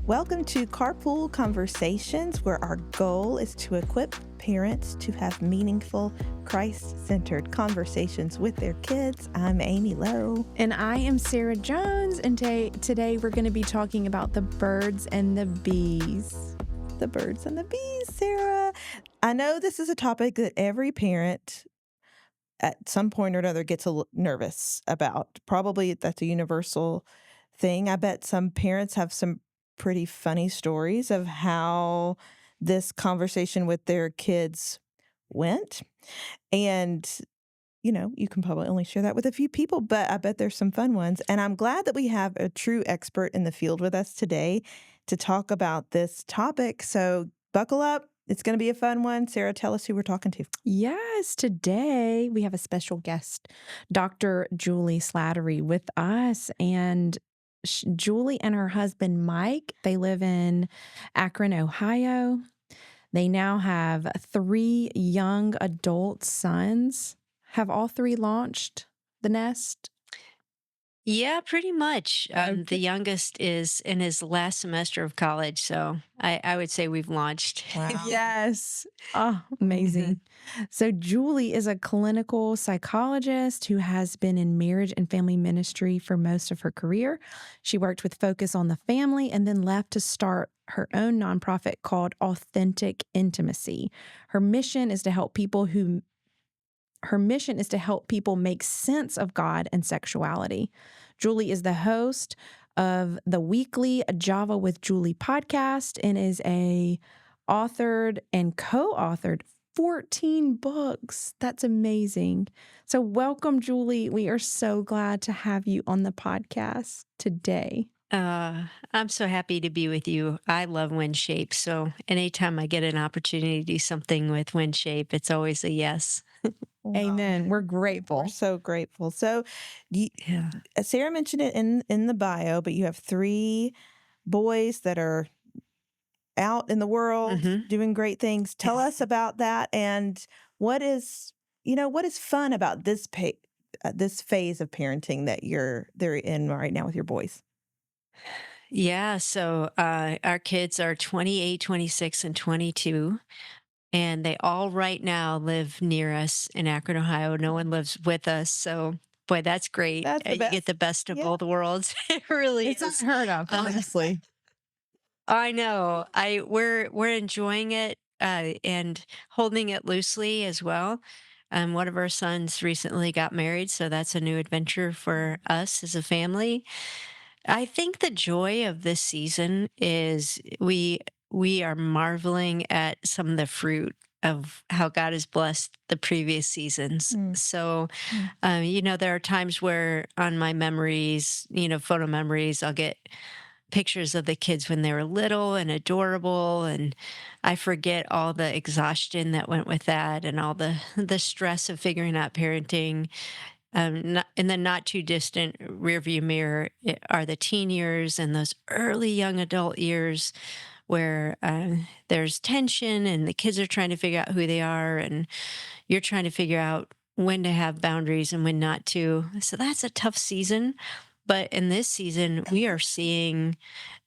Welcome to Carpool Conversations, where our goal is to equip parents to have meaningful, Christ-centered conversations with their kids. I'm Amy Lowe. And I am Sara Jones, and today we're going to be talking about the birds and the bees. The birds and the bees, Sara. I know this is a topic that every parent at some point or another gets nervous about. Probably that's a universal thing. I bet some parents have some pretty funny stories of how this conversation with their kids went. And, you can probably only share that with a few people, but I bet there's some fun ones. And I'm glad that we have a true expert in the field with us today to talk about this topic. So buckle up. It's going to be a fun one. Sara, tell us who we're talking to. Yes, today we have a special guest, Dr. Juli Slattery, with us. And Julie and her husband, Mike, they live in Akron, Ohio. They now have 3 young adult sons. Have all 3 launched the nest? Yeah, pretty much. Okay. The youngest is in his last semester of college, so I would say we've launched. Wow. Yes. Oh, amazing. So Julie is a clinical psychologist who has been in marriage and family ministry for most of her career. She worked with focus on the family and then left to start her own nonprofit called Authentic Intimacy. Her mission is to help people make sense of God and sexuality. Julie is the host of the weekly Java with Julie podcast and is authored and co-authored 14 books. That's amazing. So welcome, Julie. We are so glad to have you on the podcast today. I'm so happy to be with you. I love WindShape, so anytime I get an opportunity to do something with WindShape, it's always a yes. Amen. We're grateful. We're so grateful. So, Yeah. Sara mentioned it in the bio, but you have 3 boys that are out in the world doing great things. Tell us about that, and what is fun about this phase of parenting that they're in right now with your boys. Yeah, so our kids are 28, 26, and 22. And they all right now live near us in Akron, Ohio. No one lives with us. So, boy, that's great. That's the You best. get the best of Yeah. both worlds. It really It's is. unheard of, honestly. I know. We're enjoying it and holding it loosely as well. One of our sons recently got married, so that's a new adventure for us as a family. I think the joy of this season is we are marveling at some of the fruit of how God has blessed the previous seasons. Mm. So, there are times where on my memories, photo memories, I'll get pictures of the kids when they were little and adorable, and I forget all the exhaustion that went with that and all the stress of figuring out parenting. In the not too distant rearview mirror are the teen years and those early young adult years where there's tension and the kids are trying to figure out who they are, and you're trying to figure out when to have boundaries and when not to. So that's a tough season. But in this season, we are seeing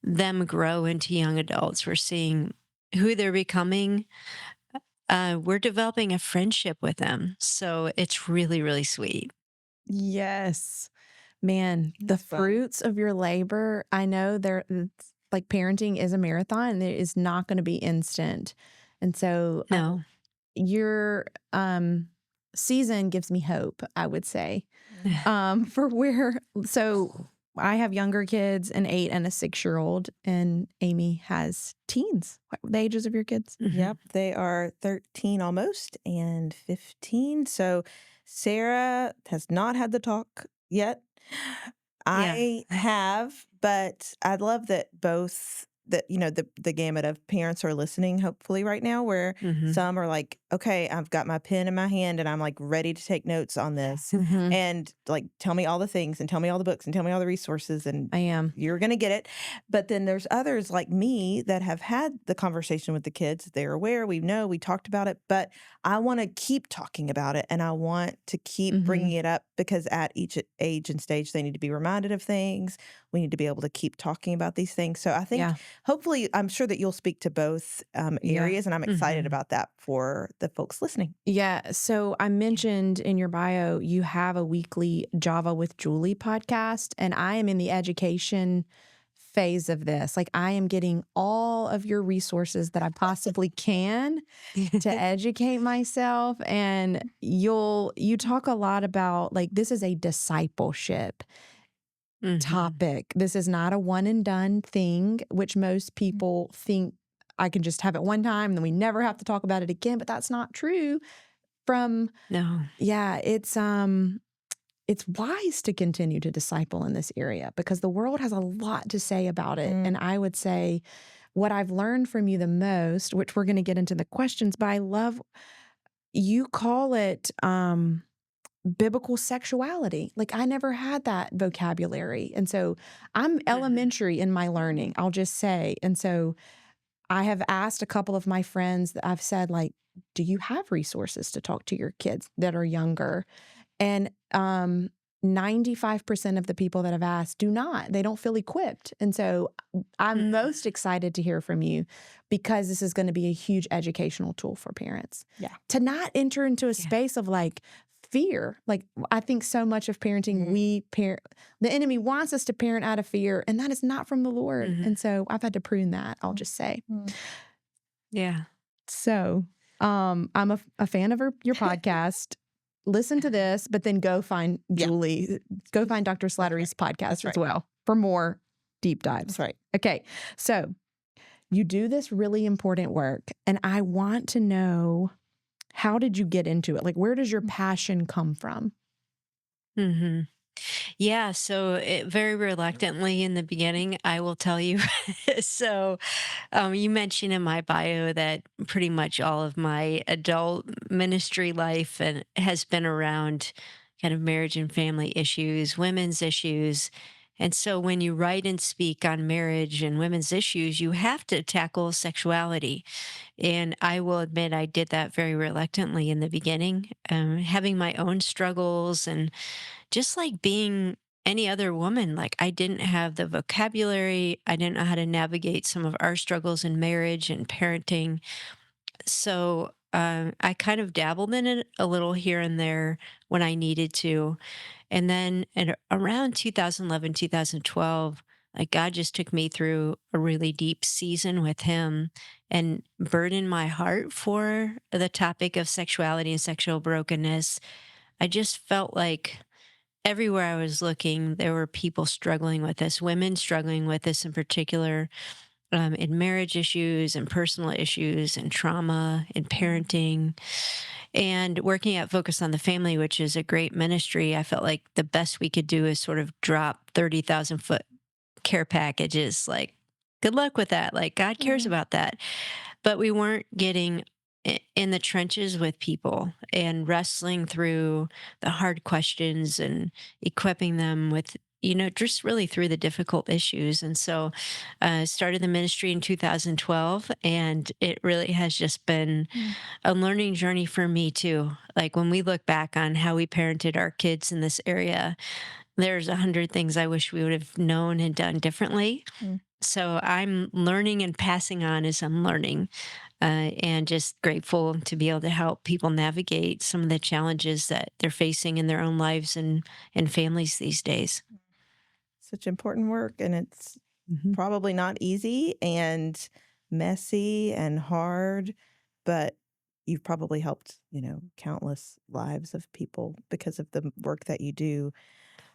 them grow into young adults. We're seeing who they're becoming. We're developing a friendship with them. So it's really, really sweet. Yes. Man, the That's fun. fruits of your labor, I know it's like parenting is a marathon and it is not going to be instant. And so No. your season gives me hope, I would say. So I have younger kids, an 8 and a 6-year-old, and Amy has teens. What are the ages of your kids? Yep, they are 13 almost and 15. So Sara has not had the talk yet. I have, but I love that both the gamut of parents are listening, hopefully right now, where some are like, okay, I've got my pen in my hand and I'm like ready to take notes on this and like tell me all the things and tell me all the books and tell me all the resources and I am. you're going to get it. But then there's others like me that have had the conversation with the kids. They're aware, we know, we talked about it, but I want to keep talking about it and I want to keep bringing it up because at each age and stage, they need to be reminded of things. We need to be able to keep talking about these things. So I think hopefully, I'm sure that you'll speak to both Yeah. areas, and I'm excited Mhm. about that for the folks listening. Yeah. So I mentioned in your bio, you have a weekly Java with Julie podcast, and I am in the education phase of this. Like, I am getting all of your resources that I possibly can to educate myself. And you talk a lot about, like, this is a discipleship Mhm. topic. This is not a one and done thing, which most people think I can just have it one time and then we never have to talk about it again. But that's not true. From No. yeah, it's wise to continue to disciple in this area because the world has a lot to say about it. Mm, And I would say what I've learned from you the most, which we're going to get into the questions, but I love you call it biblical sexuality. Like, I never had that vocabulary. And so I'm Mhm. elementary in my learning, I'll just say. And so I have asked a couple of my friends that I've said, like, do you have resources to talk to your kids that are younger? And 95% of the people that have asked do not. They don't feel equipped. And so I'm Mhm. most excited to hear from you because this is going to be a huge educational tool for parents yeah. to not enter into a Yeah. space of like fear. Like, I think so much of parenting, Mhm. the enemy wants us to parent out of fear, and that is not from the Lord. Mhm. And so I've had to prune that, I'll just say. Mhm. Yeah. So, I'm a fan of your podcast. Listen to this, but then Yeah, go find Dr. that's right. Slattery's podcast That's as right. well for more deep That's dives. right. Okay. So, you do this really important work, and I want to know, how did you get into it? Like, where does your passion come from? Mhm. Yeah, so very reluctantly in the beginning, I will tell you. So, you mentioned in my bio that pretty much all of my adult ministry life and has been around kind of marriage and family issues, women's issues. And so when you write and speak on marriage and women's issues, you have to tackle sexuality. And I will admit I did that very reluctantly in the beginning, having my own struggles and just like being any other woman, like I didn't have the vocabulary. I didn't know how to navigate some of our struggles in marriage and parenting. So I kind of dabbled in it a little here and there when I needed to. And then at around 2011, 2012, like God just took me through a really deep season with Him and burdened my heart for the topic of sexuality and sexual brokenness. I just felt like everywhere I was looking, there were people struggling with this, women struggling with this in particular, in marriage issues and personal issues and trauma and parenting. And working at Focus on the Family, which is a great ministry, I felt like the best we could do is sort of drop 30,000-foot care packages. Like, good luck with that. Like, God cares Mhm. about that. But we weren't getting in the trenches with people and wrestling through the hard questions and equipping them with, just really through the difficult issues. And so started the ministry in 2012, and it really has just been Mm, a learning journey for me too. Like when we look back on how we parented our kids in this area, there's 100 things I wish we would have known and done differently. mm. So I'm learning and passing on as I'm learning, and just grateful to be able to help people navigate some of the challenges that they're facing in their own lives and families these days. Such important work, and it's Mhm. probably not easy and messy and hard, but you've probably helped, countless lives of people because of the work that you do.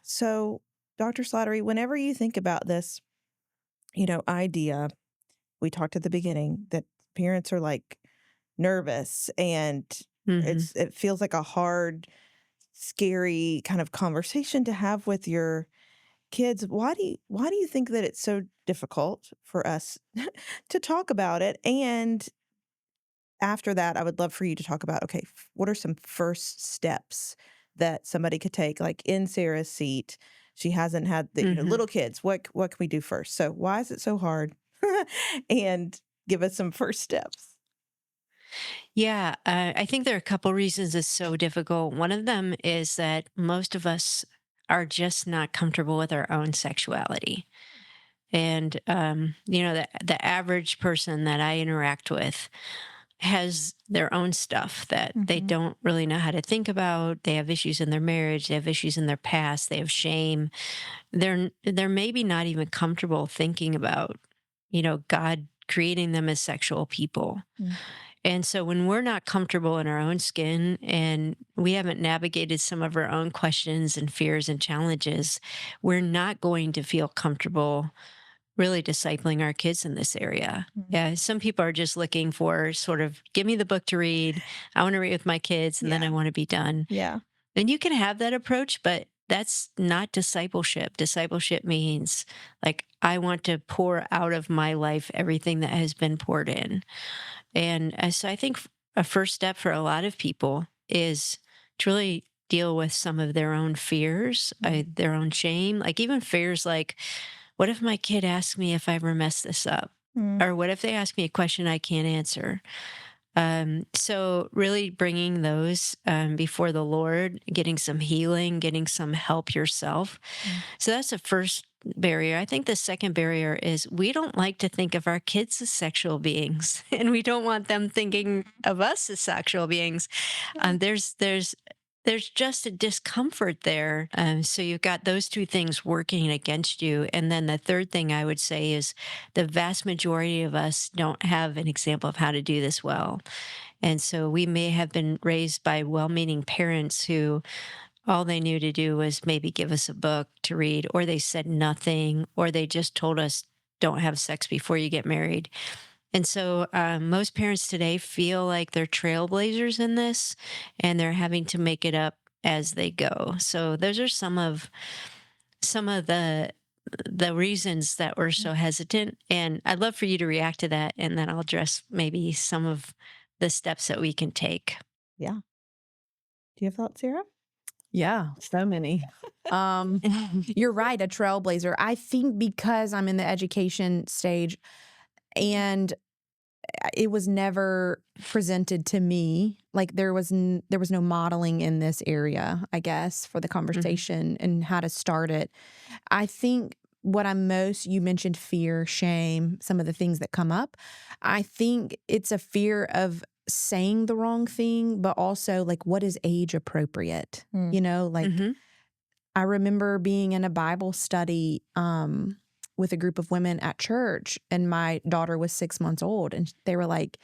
So, Dr. Slattery, whenever you think about this, idea, we talked at the beginning that parents are like nervous and Hmm. it feels like a hard, scary kind of conversation to have with your kids. Why do you think that it's so difficult for us to talk about it? And after that, I would love for you to talk about, okay, what are some first steps that somebody could take, like in Sarah's seat? She hasn't had the, Hmm. little kids. What can we do first? So why is it so hard? And give us some first steps. Yeah, I think there are a couple reasons it's so difficult. One of them is that most of us are just not comfortable with our own sexuality. And, the average person that I interact with has their own stuff that they Mhm. don't really know how to think about. They have issues in their marriage, they have issues in their past, they have shame. They're maybe not even comfortable thinking about, God creating them as sexual people. Mm. And so when we're not comfortable in our own skin and we haven't navigated some of our own questions and fears and challenges, we're not going to feel comfortable really discipling our kids in this area. Mm. Yeah, some people are just looking for sort of give me the book to read. I want to read with my kids and then I Yeah. want to be done. Yeah. And you can have that approach, but that's not discipleship. Discipleship means like I want to pour out of my life everything that has been poured in. And so I think a first step for a lot of people is to really deal with some of their own fears, Mm. their own shame, like even fears like, what if my kid asks me if I ever messed this up? Mm. Or what if they ask me a question I can't answer? So really bringing those before the Lord, getting some healing, getting some help yourself. Mm. So that's the first barrier. I think the second barrier is we don't like to think of our kids as sexual beings, and we don't want them thinking of us as sexual beings. Yeah. There's just a discomfort there. So you've got those two things working against you. And then the third thing I would say is the vast majority of us don't have an example of how to do this well. And so we may have been raised by well meaning parents who all they knew to do was maybe give us a book to read, or they said nothing, or they just told us, don't have sex before you get married. And so most parents today feel like they're trailblazers in this and they're having to make it up as they go. So those are some of the reasons that we're Mm. so hesitant. And I'd love for you to react to that and then I'll address maybe some of the steps that we can take. Yeah. Do you have thoughts, Sarah? Yeah, so many. You're right, a trailblazer. I think because I'm in the education stage and it was never presented to me, like there was no modeling in this area, I guess, for the Mhm. conversation and how to start it. I think what I'm most you mentioned fear, shame, some of the things that come up. I think it's a fear of saying the wrong thing, but also like what is age appropriate? Mm. Like Mhm. I remember being in a Bible study with a group of women at church, and my daughter was 6 months old, and they were like,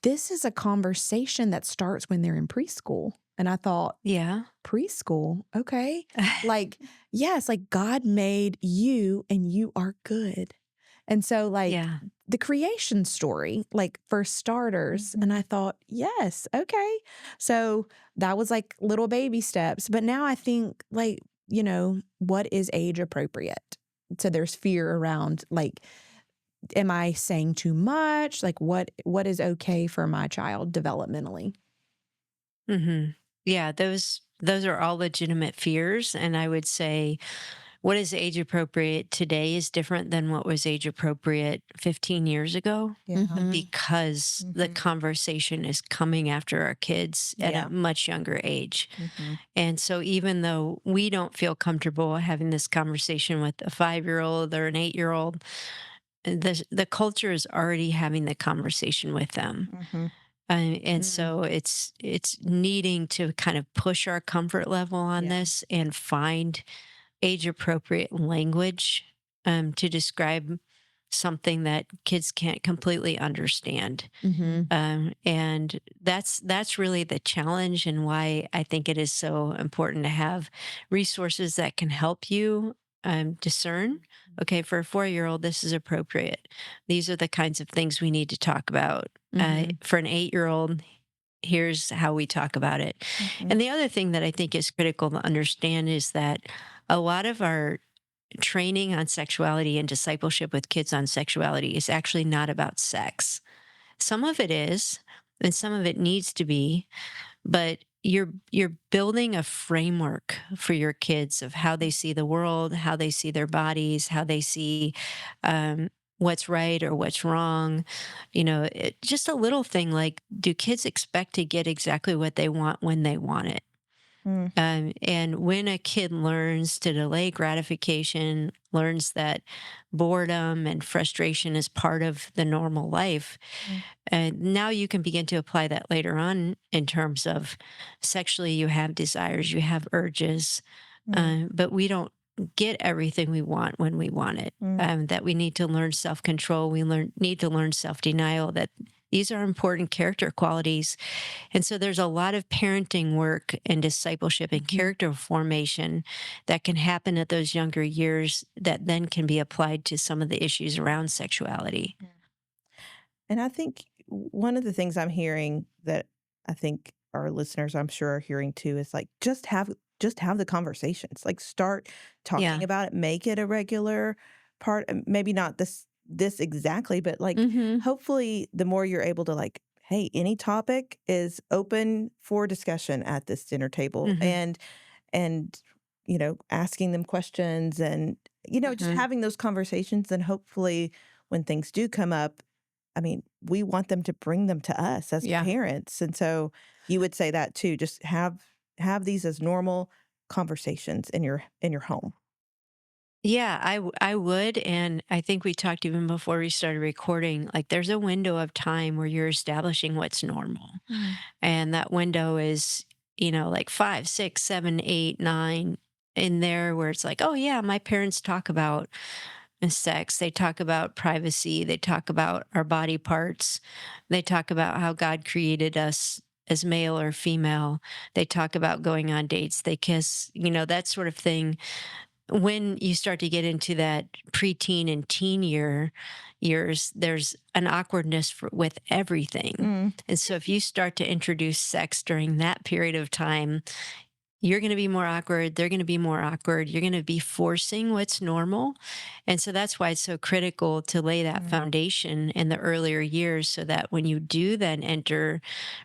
"This is a conversation that starts when they're in preschool." And I thought, Yeah. preschool, okay, like yes, like God made you, and you are good, and so like Yeah. the creation story, like for starters. And Mhm. I thought, yes, okay. So that was like little baby steps. But now I think, like, what is age appropriate? So there's fear around, like, am I saying too much? Like, what is okay for my child developmentally? Mhm. Yeah, those are all legitimate fears, and I would say what is age appropriate today is different than what was age appropriate 15 years ago Yeah. Hmm. because the Mhm. conversation is coming after our kids at a Yeah. much younger age. Mhm. And so even though we don't feel comfortable having this conversation with a 5-year-old or an 8-year-old, the culture is already having the conversation with them. Mhm. And Mm. so it's needing to kind of push our comfort level on Yeah. this and find age appropriate language to describe something that kids can't completely understand. Hmm. And that's really the challenge and why I think it is so important to have resources that can help you discern. Okay, for a 4-year-old, this is appropriate. These are the kinds of things we need to talk about. Hmm. For an 8-year-old, here's how we talk about it. Mhm. And the other thing that I think is critical to understand is that a lot of our training on sexuality and discipleship with kids on sexuality is actually not about sex. Some of it is, and some of it needs to be, but you're building a framework for your kids of how they see the world, how they see their bodies, how they see what's right or what's wrong. Just a little thing like, do kids expect to get exactly what they want when they want it? Mm, And when a kid learns to delay gratification, learns that boredom and frustration is part of the normal life, mm, and now you can begin to apply that later on in terms of sexually, you have desires, you have urges, mm, but we don't get everything we want when we want it. mm, That we need to learn self control. Need to learn self denial. That these are important character qualities, and so there's a lot of parenting work and discipleship and mhm, character formation that can happen at those younger years that then can be applied to some of the issues around sexuality. mm. And I think one of the things I'm hearing that I think our listeners, I'm sure, are hearing too is like just have the conversations. Like start talking Yeah. about it, make it a regular part. Maybe not this exactly, but like Mhm. hopefully the more you're able to like, hey, any topic is open for discussion at this dinner table, Hmm. and asking them questions, and just Hmm. having those conversations, and hopefully when things do come up, I mean, we want them to bring them to us as Yeah. parents. And so you would say that too, just have these as normal conversations in your home. Yeah, I would. And I think we talked even before we started recording, like there's a window of time where you're establishing what's normal. Mm, And that window is, like 5, 6, 7, 8, 9 in there where it's like, oh, yeah, my parents talk about sex. They talk about privacy. They talk about our body parts. They talk about how God created us as male or female. They talk about going on dates. They kiss, that sort of thing. When you start to get into that preteen and teen years, there's an awkwardness with everything. mm, And so if you start to introduce sex during that period of time, you're going to be more awkward. They're going to be more awkward. You're going to be forcing what's normal. And so that's why it's so critical to lay that mm, foundation in the earlier years so that when you do then enter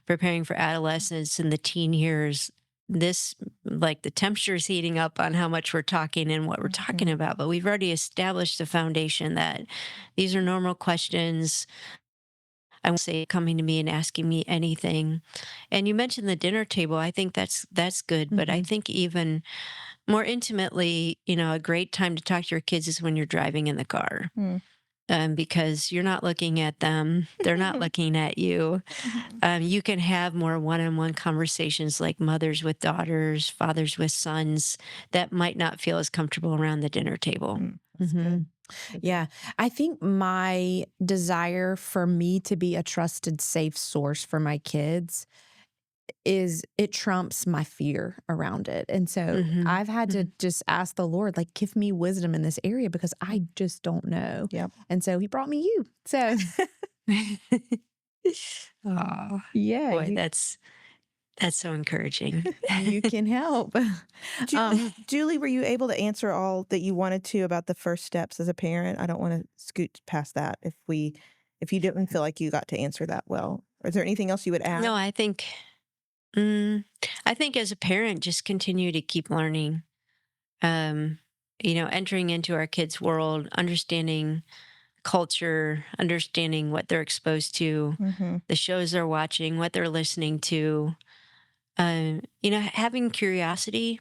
preparing for adolescence and the teen years, this like the temperature is heating up on how much we're talking and what we're talking mhm, about. But we've already established the foundation that these are normal questions. I won't say coming to me and asking me anything. And you mentioned the dinner table. I think that's good, but I Mhm. think even more intimately, a great time to talk to your kids is when you're driving in the car. mm. Because you're not looking at them, they're not looking at you. Mhm. You can have more one-on-one conversations like mothers with daughters, fathers with sons that might not feel as comfortable around the dinner table. That's good. Mhm. Good Yeah. point. I think my desire for me to be a trusted, safe source for my kids is it trumps my fear around it. And so Hmm. I've had to Hmm. just ask the Lord, like, give me wisdom in this area because I Mm. just don't know. Yep. And so he brought me you. So Oh, yeah, boy, you that's so encouraging. you can help. Julie, were you able to answer all that you wanted to about the first steps as a parent? I don't want to scoot past that if you didn't feel like you got to answer that well. Is there anything else you would No, add? mm, I think as a parent, just continue to keep learning. Um, entering into our kids' world, understanding culture, understanding what they're exposed to, Mhm. the shows they're watching, what they're listening to. Having curiosity.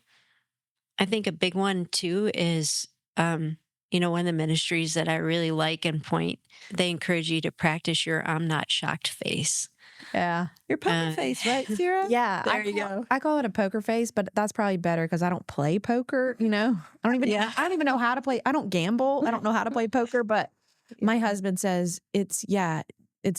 I think a big one too is, one of the ministries that I really like and point. They encourage you to practice your "I'm not shocked" face. Yeah. Your poker Uh, face, right, Sarah? Yeah, there you go. I call it a poker face, but that's probably better because I don't play poker, you know? Yeah. I don't even know how to play. I don't gamble. I don't know how to play poker, but my Yeah. husband says it's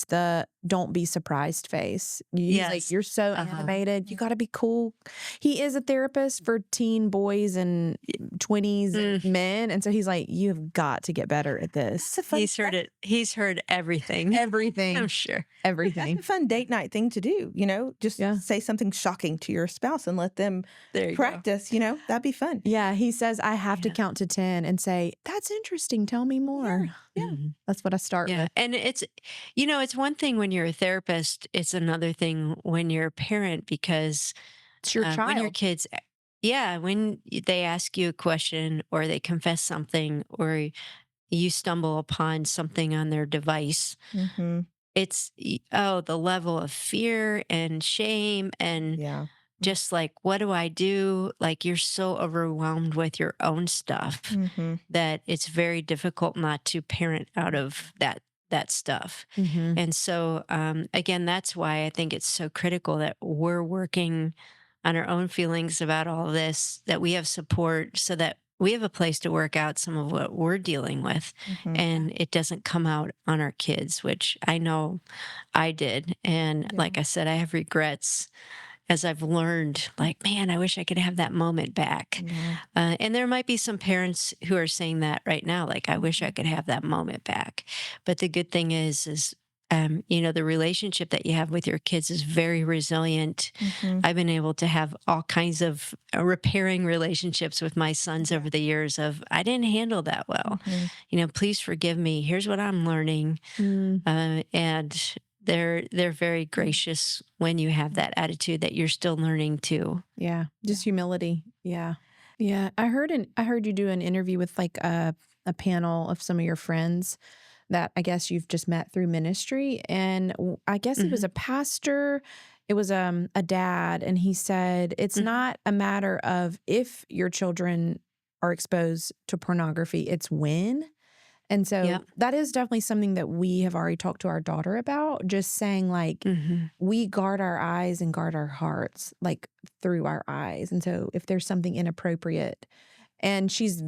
the don't be surprised face. He's like, Yes. "You're so Uh-huh. animated. You got to be cool." He is a therapist for teen boys and 20s and Mm, men, and so he's like, "You've got to get better at That's this." a fun that he's heard everything. I'm Everything, sure. that's a everything. fun date night thing to do, just Yeah. say something shocking to your spouse and let them There you go. practice, that'd be fun. Yeah, he says I have to Yeah. count to 10 and say, "That's interesting, tell me Yeah. more." Yeah. Mhm. That's what I start Yeah, with. and it's one thing when you're a therapist, it's another thing when you're a parent because, It's your when your child. kids yeah, when they ask you a question or they confess something or you stumble upon something on their device, Mhm. the level of fear and shame and Yeah. just like, what do I do? Like, you're so overwhelmed with your own stuff Mhm. that it's very difficult not to parent out of that stuff. Mm-hmm. And so, again, that's why I think it's so critical that we're working on our own feelings about all of this, that we have support so that we have a place to work out some of what we're dealing with Mhm. and it doesn't come out on our kids, which I know I did. And Yeah. like I said, I have regrets as I've learned, like, man, I wish I could have that moment back. Yeah. And there might be some parents who are saying that right now, like, I wish I Mhm. could have that moment back. But the good thing is, the relationship that you have with your kids is very resilient. Mhm. I've been able to have all kinds of repairing relationships with my sons Yeah. over the years of, I didn't handle that well. Mhm. Please forgive me. Here's what I'm learning. Mm, And they're very gracious when you have that attitude that you're still learning too. yeah. Yeah. Just humility. Yeah. Yeah. I heard you do an interview with like a panel of some of your friends that I guess you've just met through ministry. And I guess he was Mhm, a pastor. It was a dad, and he said it's mhm. not a matter of if your children are exposed to pornography, it's when. And Yep. so that is definitely something that we have already talked to our daughter about, just saying like Mhm. we guard our eyes and guard our hearts like through our eyes. And so if there's something inappropriate, and she's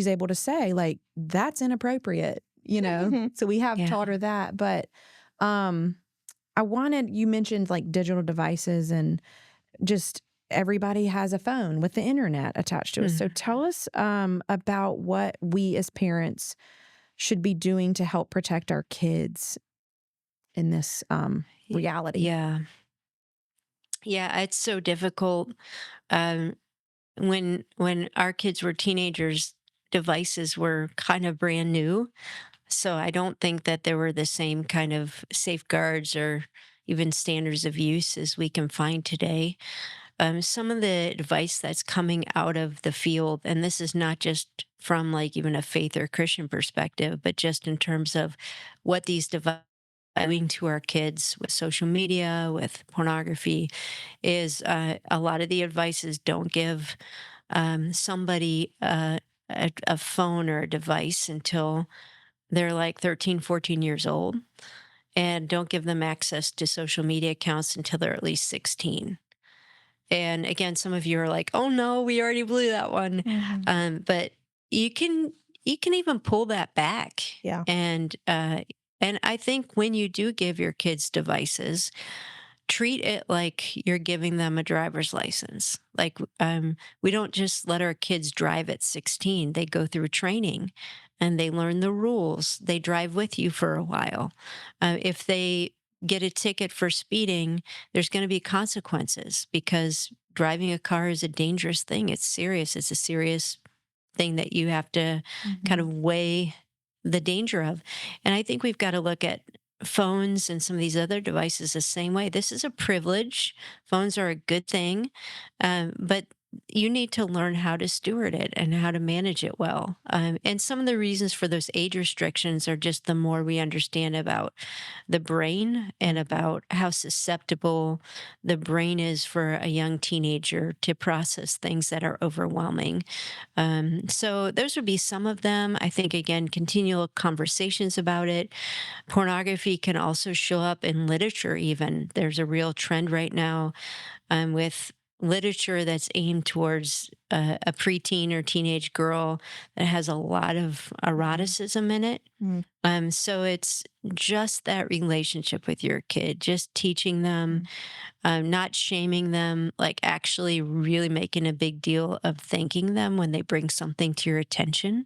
able to say like that's inappropriate, you know. Mhm. So we have Yeah. taught her that, but um you mentioned like digital devices and just everybody has a phone with the internet attached to us. So Mhm. tell us about what we as parents should be doing to help protect our kids in this Y reality. yeah. Yeah, it's so difficult, um, when our kids were teenagers, devices were kind of brand new, so I don't think that there were the same kind of safeguards or even standards of use as we can find today. Some of the advice that's coming out of the field, and this is not just from like even a faith or Christian perspective, but just in terms of what these devices are doing to our kids with social media, with pornography, is a lot of the advice is don't give somebody a phone or a device until they're like 13, 14 years old, and don't give them access to social media accounts until they're at least 16. And again, some of you are like, "Oh no, we already blew that one." Mhm. But you can you can even pull that back. Yeah. And and I think when you do give your kids devices, treat it like you're giving them a driver's license. Like, we don't just let our kids drive at 16. They go through training and they learn the rules. They drive with you for a while. If they get a ticket for speeding, there's going to be consequences because driving a car is a dangerous thing. It's serious. It's a serious thing that you have to kind Mhm. of weigh the danger of. And I think we've got to look at phones and some of these other devices the same way. This is a privilege. Phones are a good thing, but you need to learn how to steward it and how to manage it well. And some of the reasons for those age restrictions are just the more we understand about the brain and Mhm. about how susceptible the brain is for a young teenager to process things that are overwhelming. So those would be some of them. I think again, continual conversations about it. Pornography can also show up in literature. Even there's a real trend right now with literature that's aimed towards a preteen or teenage girl that has a lot of Mhm. eroticism in it. Mhm. So it's just that relationship with your kid, just teaching them, Mhm. not shaming them, like actually really making a big deal of thanking them when they bring something to your attention,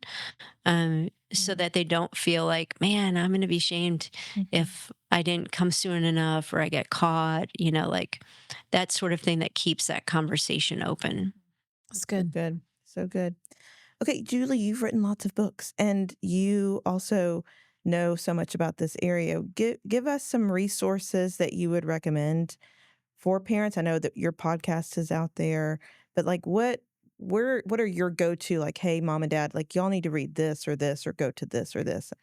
so Mhm. that they don't feel like, man, I'm going to be shamed Mhm. if I didn't come soon enough or I get caught, like that sort of thing that keeps that conversation open. That's So good. good. So good. Okay, Julie, you've written lots of books and you also know so much about this area. Give us some resources that you would recommend for parents. I know that your podcast is out there, but like what are your go-to like, hey, mom and dad, like y'all need to read this or go to this or this.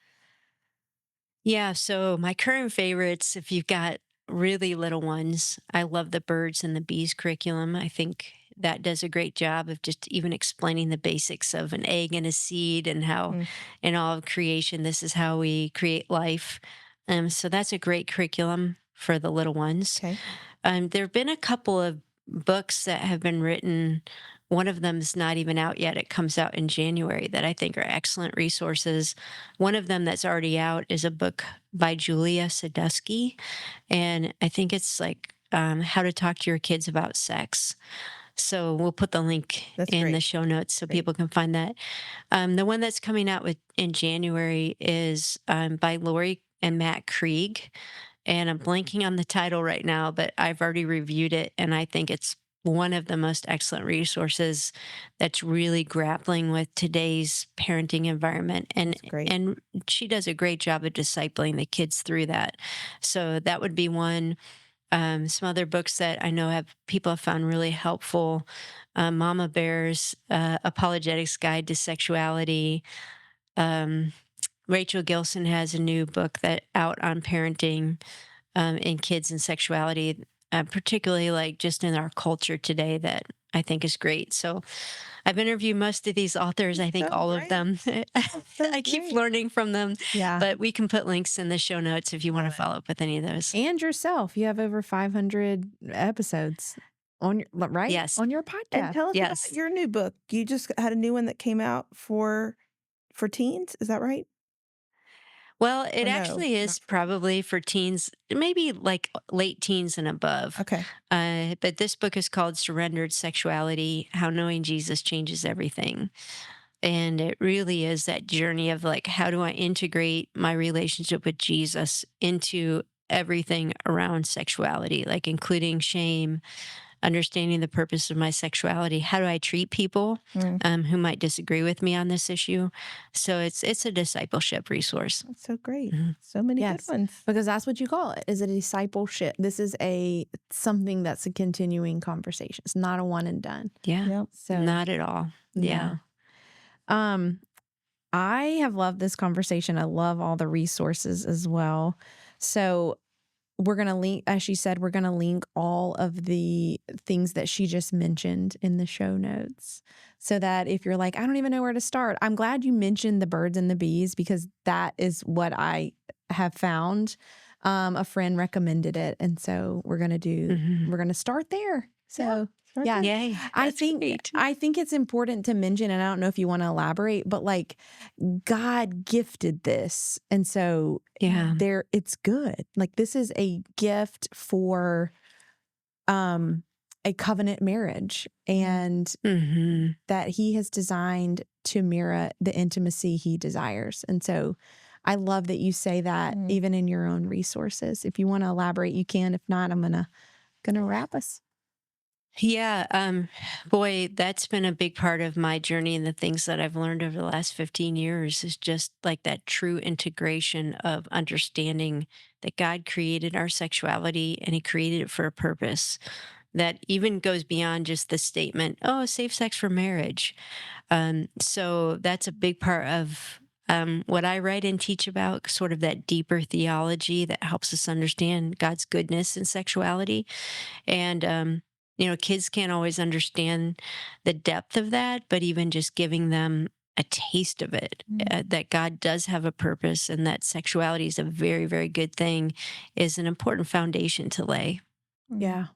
Yeah. So my current favorites, if you've got really little ones, I love the birds and the bees curriculum. I think that does a great job of just even explaining the basics of an egg and a seed and how Mm, in all of creation, this is how we create life. So that's a great curriculum for the little ones. okay. There have been a couple of books that have been written. One of them is not even out yet. It comes out in January that I think are excellent resources. One of them that's already out is a book by Julia Sadusky, and I think it's like how to talk to your kids about sex. So we'll put the link That's in the great. show notes so Great. people can find that. The one that's coming out with in January is by Lori and Matt Krieg, and I'm blanking on the title right now, but I've already reviewed it, and I think it's one of the most excellent resources that's really grappling with today's parenting environment, That's great. and she does a great job of discipling the kids through that. So that would be one. Some other books that I know have people have found really helpful. Mama Bear's Apologetics Guide to Sexuality. Um, Rachel Gilson has a new book that out on parenting in kids and sexuality, particularly like just in our culture today that I think is great. So I've interviewed most of these authors, I That's think so all of great. them. That's so I keep great. learning from them, Yeah. but we can put links in the show notes if you want Love to it. follow up with any of those. And yourself. You have over 500 episodes on your right? Yes. On your And podcast. tell us about Yes. your new book. You just had a new one that came out for teens. Is that right? Well, it Or no, actually not is for teens. probably for teens, maybe like late teens and above. Okay. But this book is called Surrendered Sexuality: How Knowing Jesus Changes Everything. And it really is that journey of like, how do I integrate my relationship with Jesus into everything around sexuality, like including shame, understanding the purpose of my sexuality. How do I treat people Mm, who might disagree with me on this issue? So it's a discipleship resource. that's so great. Mhm. So many good Yes, ones. because that's what you call it. Is a discipleship. This is a something that's a continuing conversation. It's not a one and done. Yeah, Yep. So not at all. Yeah. no. Um, I have loved this conversation. I love all the resources as well. So we're going to link, as she said, we're going to link all of the things that she just mentioned in the show notes so that if you're like, I don't even know where to start, I'm glad you mentioned the birds and the bees because that is what I have found. A friend recommended it. And so Mhm. we're going to start there. So Start yeah, there. Yay. I That's think great. I think it's important to mention, and I don't know if you want to elaborate, but like God gifted this. And so Yeah. it's good. Like this is a gift for um a covenant marriage and Hmm. that he has designed to mirror the intimacy he desires. And so I love that you say that Mm. even in your own resources. If you want to elaborate, you can. If not, I'm gonna wrap us. Yeah, boy, that's been a big part of my journey and the things that I've learned over the last 15 years is just like that true integration of understanding that God created our sexuality and he created it for a purpose that even goes beyond just the statement, oh, safe sex for marriage. So that's a big part of what I write and teach about, sort of that deeper theology that helps us understand God's goodness in sexuality. And, kids can't always understand the depth of that, but even just giving them a taste of it, Mm. that God does have a purpose and that sexuality is a very, very good thing is an important foundation to lay. Mm. Yeah.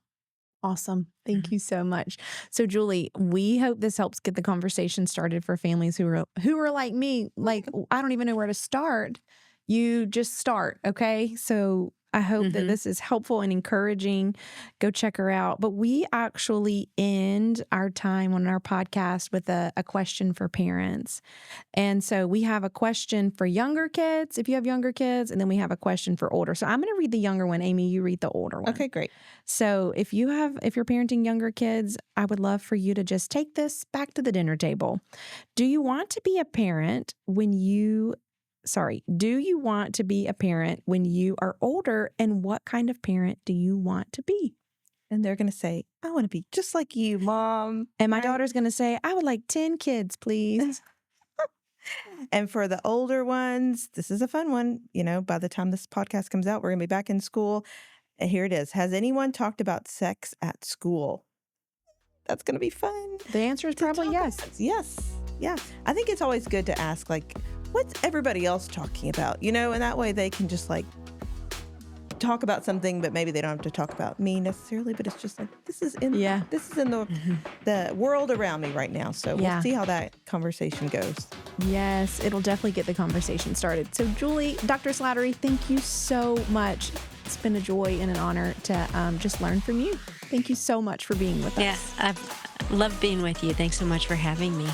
Awesome. Thank Mhm. you so much. So Julie, we hope this helps get the conversation started for families who are like me, like I don't even know where to start. You just start, okay? So I hope that Mhm. this is helpful and encouraging. Go check her out. But we actually end our time on our podcast with a question for parents. And so we have a question for younger kids, if you have younger kids, and then we have a question for older. So I'm going to read the younger one. Amy, you read the older one. Okay, great. So if you're parenting younger kids, I would love for you to just take this back to the dinner table. Do you want to be a parent do you want to be a parent when you are older, and what kind of parent do you want to be? And they're going to say, I want to be just like you, mom. And my Right? daughter's going to say, I would like 10 kids, please. And for the older ones, this is a fun one. By the time this podcast comes out, we're going to be back in school. And here it is. Has anyone talked about sex at school? That's going to be fun. The answer is probably yes. Yes. Yeah. I think it's always good to ask, like, what's everybody else talking about? You know, and that way they can just like talk about something, but maybe they don't have to talk about me necessarily, but it's just like, this is in the world around me right now. So we'll see how that conversation goes. Yes, it'll definitely get the conversation started. So Juli, Dr. Slattery, thank you so much. It's been a joy and an honor to just learn from you. Thank you so much for being with us. Yeah, I've loved being with you. Thanks so much for having me.